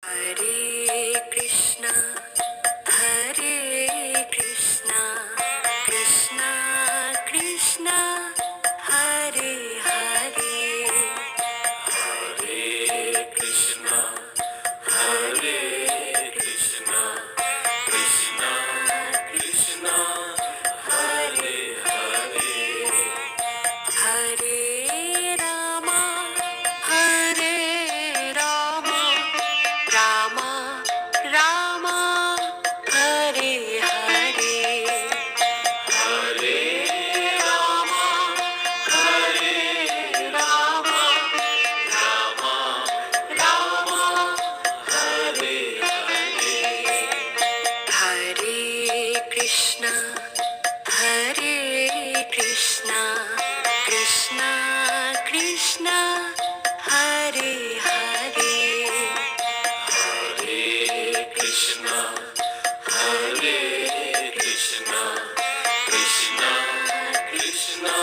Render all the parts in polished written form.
Hare Krishna, Hare Krishna, Krishna Krishna, Hare Hare, Hare Krishna, Hare Krishna, Krishna Krishna, Hare Hare, Hare Rama, Hare Rama, Rama Rama, Hare Hare, Hare Rama, Hare Rama, Rama Rama, Hare Hare, Hare Krishna, Hare Krishna, Krishna Krishna, Hare Hare, Hare Krishna, Hare Krishna, Krishna Krishna,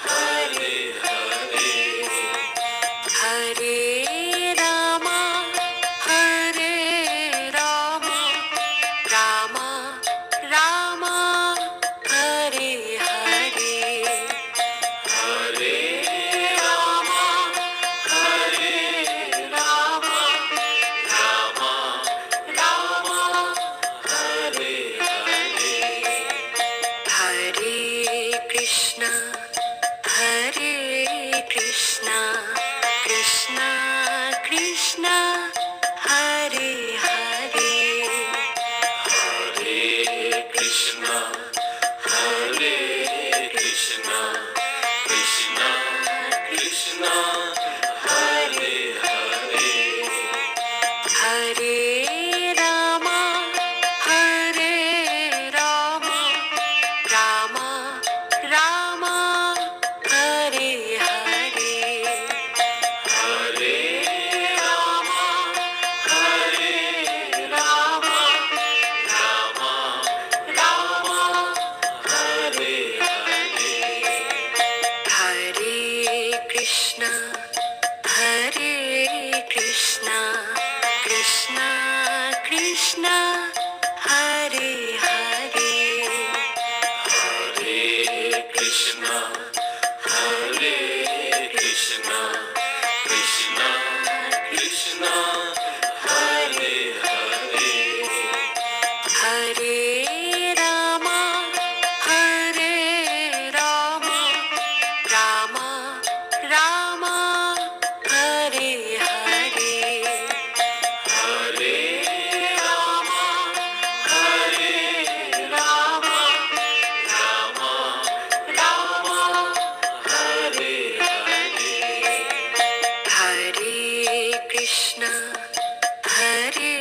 Hare Hare, Hare Rama, Hare Rama, Rama Rama, Hare Hare, Hare Rama, Hare Rama, Rama Rama, Hare Hare, Hare Krishna, Hare Krishna, Krishna Krishna, Hare Hare, Hare Krishna, Hare Krishna, Krishna Krishna, Hare Hare, Hare Rama, Hare Rama, Rama Rama, Hare Hare, Hare Rama, Hare Rama, Rama Rama, Hare Hare, Hare Krishna, Hare Krishna, Krishna Krishna, Hare Hare, Hare Krishna, Hare Krishna, Krishna Krishna, Hare Hare, Hare Rama, Hare Rama, Rama Rama, Hare Hare, Hare Rama, Hare Rama, Rama Rama, Hare Hare, Hare Krishna, Hare